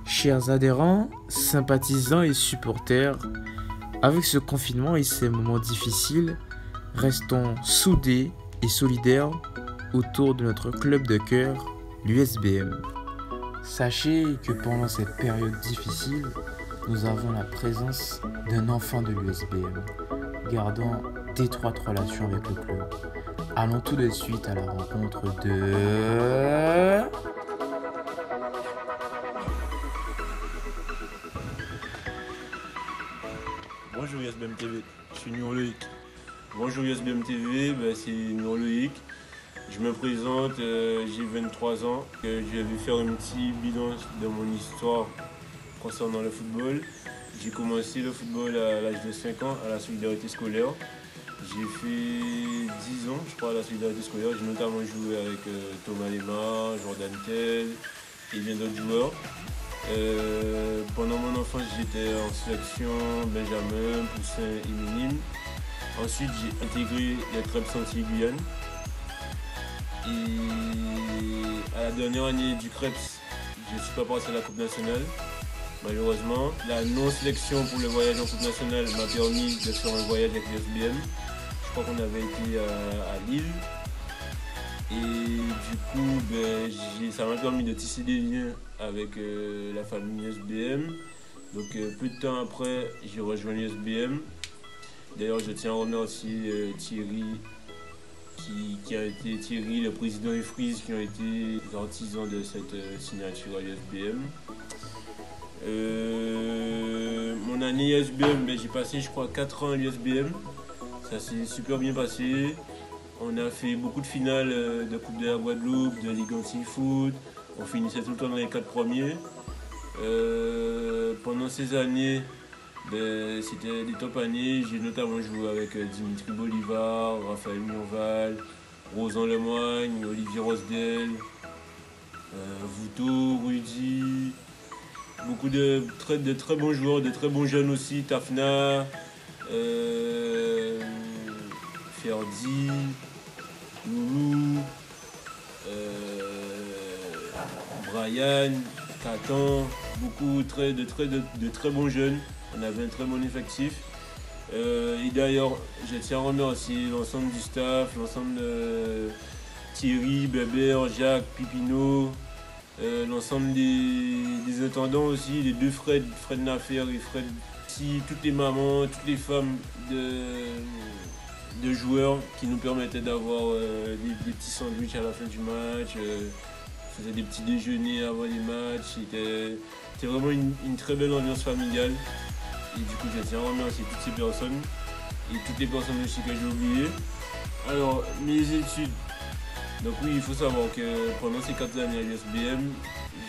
Chers adhérents, sympathisants et supporters, avec ce confinement et ces moments difficiles, restons soudés et solidaires autour de notre club de cœur, l'USBM. Sachez que pendant cette période difficile, nous avons la présence d'un enfant de l'USBM. Gardons d'étroites relations avec le club. Allons tout de suite à la rencontre de... Bonjour USBM TV, je suis Loïc. Bonjour USBM TV, c'est Loïc. Je me présente, j'ai 23 ans. Je vais faire un petit bilan de mon histoire concernant le football. J'ai commencé le football à l'âge de 5 ans à la solidarité scolaire. J'ai fait 10 ans, je crois, à la solidarité scolaire. J'ai notamment joué avec Thomas Lemar, Jordan Tell et bien d'autres joueurs. Pendant mon enfance, j'étais en sélection Benjamin, Poussin et Minime. Ensuite, j'ai intégré les Trèbes Antilles-Guyane. Et à la dernière année du CREPS, je ne suis pas passé à la Coupe nationale. Malheureusement, la non-sélection pour le voyage en Coupe nationale m'a permis de faire un voyage avec l'USBM. Je crois qu'on avait été à Lille. Et du coup, ça m'a permis de tisser des liens avec la famille USBM. Donc peu de temps après, j'ai rejoint l'USBM. D'ailleurs, je tiens à remercier Thierry, qui a été Thierry, le président et Frise, qui ont été les artisans de cette signature à l'USBM. Mon année USBM, j'ai passé je crois 4 ans à l'USBM. Ça s'est super bien passé. On a fait beaucoup de finales de Coupe de la Guadeloupe, de Ligue Anti-Foot. On finissait tout le temps dans les 4 premiers. Pendant ces années, c'était des top années. J'ai notamment joué avec Dimitri Bolivar, Raphaël Mionval, Rosan Lemoigne, Olivier Rosdel, Vouto, Rudy. Beaucoup de très bons joueurs, de très bons jeunes aussi. Tafna, Ferdi, Loulou, Brian, Catan, beaucoup de très bons jeunes. On avait un très bon effectif. Et d'ailleurs, je tiens à remercier l'ensemble du staff, l'ensemble de Thierry, Bébert, Jacques, Pipino, l'ensemble des intendants aussi, les deux Fred Nafer et Fred, toutes les mamans, toutes les femmes de joueurs qui nous permettaient d'avoir des petits sandwichs à la fin du match, faisait des petits déjeuners avant les matchs. C'était vraiment une très belle ambiance familiale. Et du coup, je tiens à remercier toutes ces personnes et toutes les personnes aussi que j'ai oubliées. Alors, mes études. Donc oui, il faut savoir que pendant ces 4 années à l'USBM,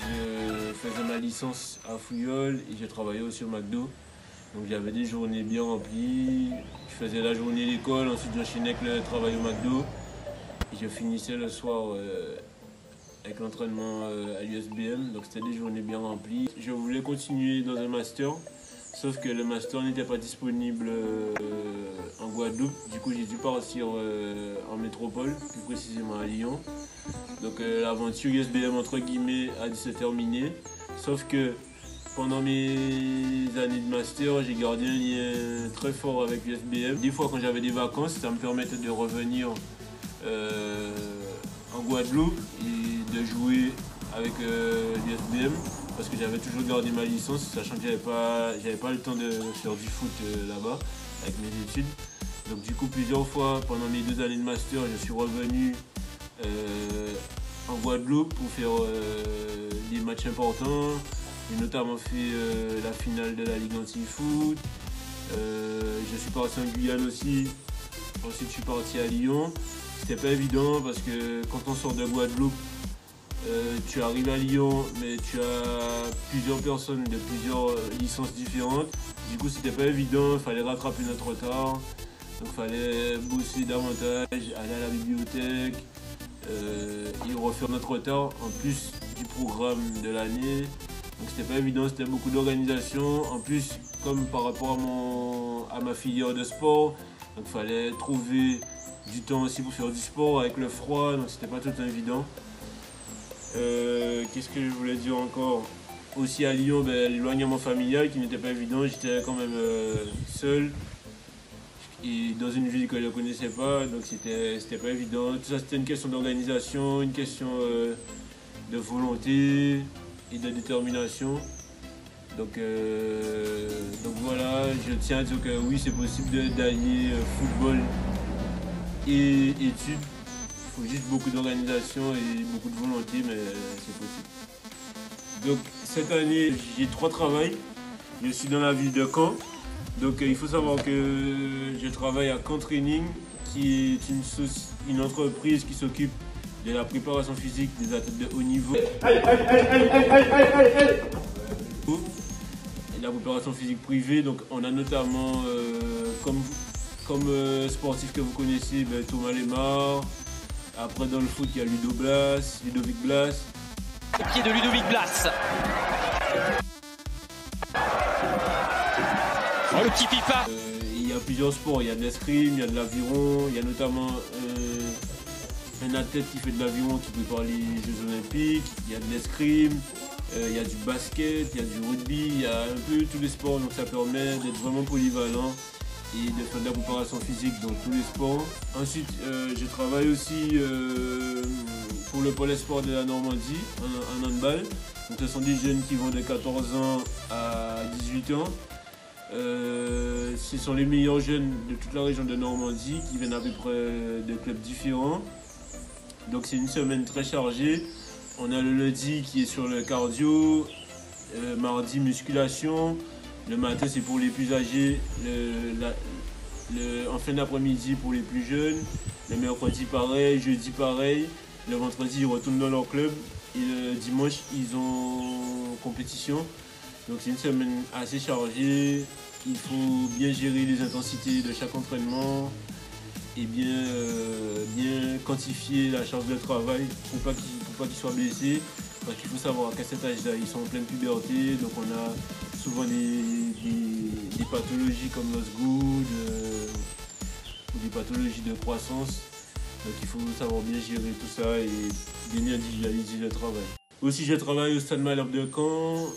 je faisais ma licence à Fouillol et je travaillais aussi au McDo. Donc j'avais des journées bien remplies. Je faisais la journée à l'école, ensuite j'enchaînais avec le travail au McDo. Et je finissais le soir avec l'entraînement à l'USBM. Donc c'était des journées bien remplies. Je voulais continuer dans un master. Sauf que le master n'était pas disponible en Guadeloupe. Du coup, j'ai dû partir en métropole, plus précisément à Lyon. Donc l'aventure USBM entre guillemets a dû se terminer. Sauf que pendant mes années de master, j'ai gardé un lien très fort avec l'USBM. Des fois, quand j'avais des vacances, ça me permettait de revenir en Guadeloupe et de jouer avec l'USBM. Parce que j'avais toujours gardé ma licence, sachant que j'avais pas le temps de faire du foot là-bas avec mes études. Donc du coup, plusieurs fois pendant mes 2 années de master, je suis revenu en Guadeloupe pour faire des matchs importants. J'ai notamment fait la finale de la Ligue Anti-Foot. Je suis parti en Guyane aussi. Ensuite, je suis parti à Lyon. C'était pas évident parce que quand on sort de Guadeloupe, tu arrives à Lyon, mais tu as plusieurs personnes de plusieurs licences différentes. Du coup, c'était pas évident, il fallait rattraper notre retard. Donc, il fallait bosser davantage, aller à la bibliothèque et refaire notre retard en plus du programme de l'année. Donc, c'était pas évident, c'était beaucoup d'organisation. En plus, comme par rapport à ma filière de sport, donc il fallait trouver du temps aussi pour faire du sport avec le froid, donc c'était pas tout évident. Qu'est-ce que je voulais dire encore? Aussi à Lyon, l'éloignement familial qui n'était pas évident, j'étais quand même seul et dans une ville que je ne connaissais pas, donc c'était pas évident. Tout ça c'était une question d'organisation, une question de volonté et de détermination. Donc voilà, je tiens à dire que oui, c'est possible d'allier football et études. Il faut juste beaucoup d'organisation et beaucoup de volonté, mais c'est possible. Donc cette année, j'ai 3 travails. Je suis dans la ville de Caen. Donc il faut savoir que je travaille à Caen Training, qui est une entreprise qui s'occupe de la préparation physique des athlètes de haut niveau. Et la préparation physique privée, donc on a notamment comme sportif que vous connaissez, Thomas Lemar. Après dans le foot, il y a Ludovic Blas. Au pied de Ludovic Blas. Oh, le petit pipa. Il y a plusieurs sports, il y a de l'escrime, il y a de l'aviron, il y a notamment un athlète qui fait de l'aviron qui prépare les Jeux Olympiques, il y a de l'escrime, il y a du basket, il y a du rugby, il y a un peu tous les sports, donc ça permet d'être vraiment polyvalent et de faire de la préparation physique dans tous les sports. Ensuite, je travaille aussi pour le pôle sport de la Normandie, en handball. Donc ce sont des jeunes qui vont de 14 ans à 18 ans. Ce sont les meilleurs jeunes de toute la région de Normandie qui viennent à peu près de clubs différents. Donc c'est une semaine très chargée. On a le lundi qui est sur le cardio, mardi musculation, le matin c'est pour les plus âgés, en fin d'après-midi pour les plus jeunes, le mercredi pareil, jeudi pareil, le vendredi ils retournent dans leur club et le dimanche ils ont compétition. Donc c'est une semaine assez chargée, il faut bien gérer les intensités de chaque entraînement et bien quantifier la charge de travail pour pas qu'ils soient blessés. Parce qu'il faut savoir qu'à cet âge-là, ils sont en pleine puberté, donc on a souvent des pathologies comme l'osgood ou des pathologies de croissance. Donc il faut savoir bien gérer tout ça et bien individualiser le travail. Aussi je travaille au Stade Malherbe de Caen,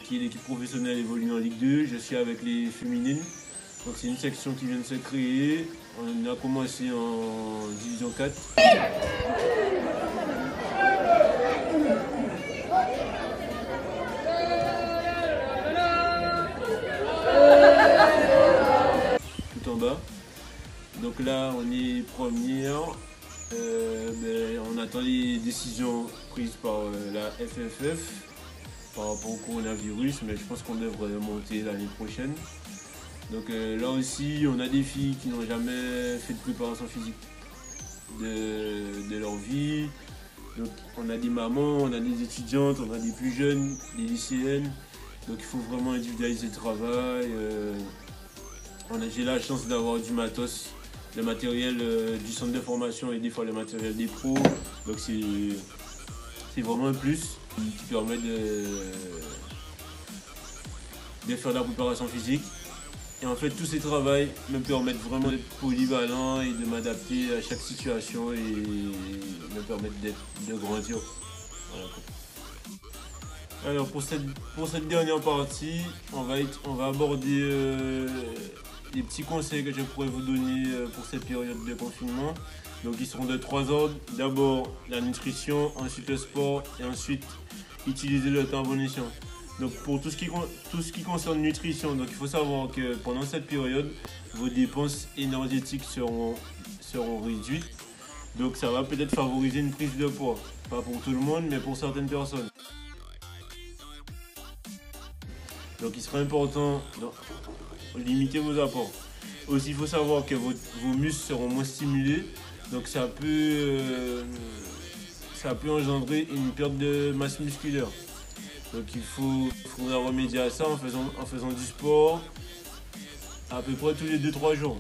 qui est l'équipe professionnelle évoluée en Ligue 2. Je suis avec les féminines. Donc c'est une section qui vient de se créer. On a commencé en Division 4. Tout en bas. Donc là on est première. On attend les décisions prises par la FFF par rapport au coronavirus, mais je pense qu'on devrait monter l'année prochaine. Donc là aussi, on a des filles qui n'ont jamais fait de préparation physique de leur vie. Donc on a des mamans, on a des étudiantes, on a des plus jeunes, des lycéennes. Donc il faut vraiment individualiser le travail. J'ai la chance d'avoir du matos, le matériel du centre de formation et des fois le matériel des pros. Donc c'est vraiment un plus qui permet de faire de la préparation physique. Et en fait, tous ces travaux me permettent vraiment d'être polyvalent et de m'adapter à chaque situation et me permettent de grandir. Voilà. Alors pour cette dernière partie, on va aborder les petits conseils que je pourrais vous donner pour cette période de confinement. Donc ils seront de 3 ordres. D'abord la nutrition, ensuite le sport et ensuite utiliser le temps à bon escient. Donc pour tout ce qui concerne nutrition, donc il faut savoir que pendant cette période, vos dépenses énergétiques seront réduites. Donc ça va peut-être favoriser une prise de poids. Pas pour tout le monde, mais pour certaines personnes. Donc il sera important de limiter vos apports. Aussi il faut savoir que vos muscles seront moins stimulés. Donc ça peut engendrer une perte de masse musculaire. Donc il faudra remédier à ça en faisant du sport à peu près tous les 2-3 jours.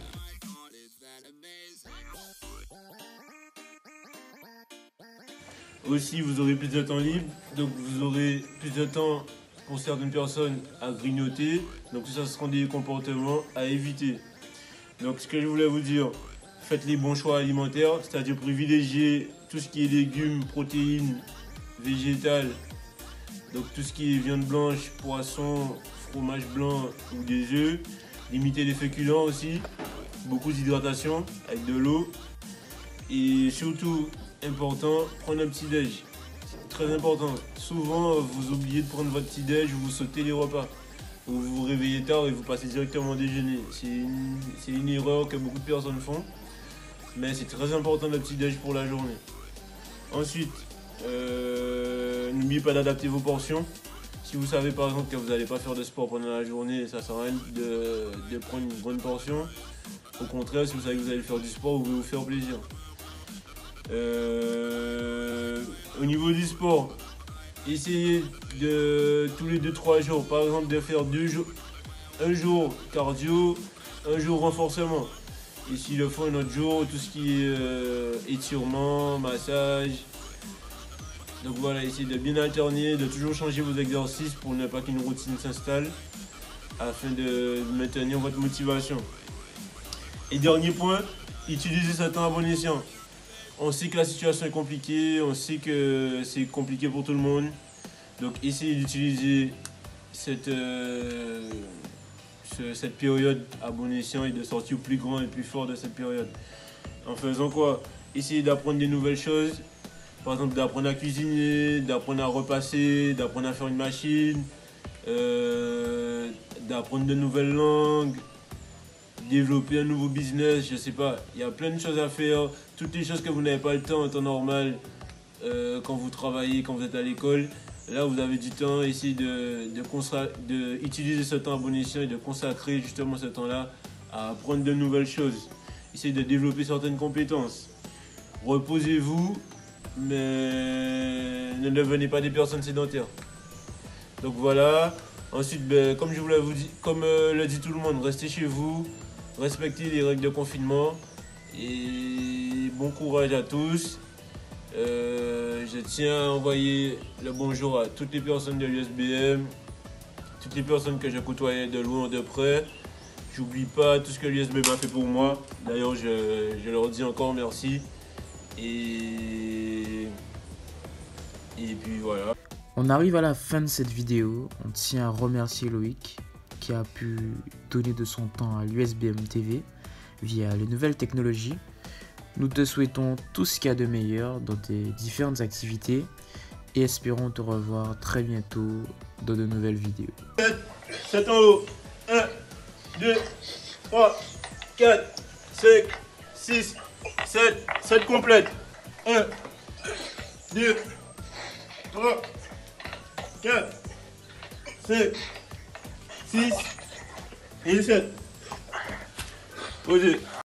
Aussi vous aurez plus de temps libre, donc vous aurez plus de temps pour certaines personnes à grignoter. Donc ça, ce seront des comportements à éviter. Donc ce que je voulais vous dire, faites les bons choix alimentaires, c'est-à-dire privilégier tout ce qui est légumes, protéines, végétales, Donc tout ce qui est viande blanche, poisson, fromage blanc ou des œufs. Limiter les féculents aussi. Beaucoup d'hydratation avec de l'eau. Et surtout, important, prendre un petit déj. C'est très important. Souvent, vous oubliez de prendre votre petit déj, vous sautez les repas. Ou vous vous réveillez tard et vous passez directement déjeuner. C'est une erreur que beaucoup de personnes font. Mais c'est très important le petit déj pour la journée. Ensuite, n'oubliez pas d'adapter vos portions. Si vous savez par exemple que vous n'allez pas faire de sport pendant la journée, ça ne sert à rien de prendre une grande portion. Au contraire, si vous savez que vous allez faire du sport, vous pouvez vous faire plaisir. Au niveau du sport, essayez de tous les 2-3 jours, par exemple de faire 2 jours, un jour cardio, un jour renforcement. Et s'il le faut un autre jour, tout ce qui est étirement, massage. Donc voilà, essayez de bien alterner, de toujours changer vos exercices pour ne pas qu'une routine s'installe, afin de maintenir votre motivation. Et dernier point, utilisez ce temps à bon escient. On sait que la situation est compliquée, on sait que c'est compliqué pour tout le monde. Donc essayez d'utiliser cette période à bon escient et de sortir plus grand et plus fort de cette période. En faisant quoi? Essayez d'apprendre des nouvelles choses. Par exemple, d'apprendre à cuisiner, d'apprendre à repasser, d'apprendre à faire une machine, d'apprendre de nouvelles langues, développer un nouveau business, je sais pas. Il y a plein de choses à faire. Toutes les choses que vous n'avez pas le temps en temps normal, quand vous travaillez, quand vous êtes à l'école. Là, vous avez du temps. Essayez d'utiliser ce temps à bon escient et de consacrer justement ce temps-là à apprendre de nouvelles choses. Essayez de développer certaines compétences. Reposez-vous. Mais ne devenez pas des personnes sédentaires. Donc voilà. Ensuite, comme je vous l'avais dit, comme le dit tout le monde, restez chez vous, respectez les règles de confinement et bon courage à tous. Je tiens à envoyer le bonjour à toutes les personnes de l'USBM, toutes les personnes que je côtoyais de loin ou de près. J'oublie pas tout ce que l'USBM a fait pour moi. D'ailleurs, je leur dis encore merci. Et puis voilà. On arrive à la fin de cette vidéo. On tient à remercier Loïc qui a pu donner de son temps à l'USBM TV via les nouvelles technologies. Nous te souhaitons tout ce qu'il y a de meilleur dans tes différentes activités et espérons te revoir très bientôt dans de nouvelles vidéos. 7 en haut. 1, 2, 3, 4, 5, 6, 7 complète. 1, 2, 3, 4, 5, 6 et 7. Posez.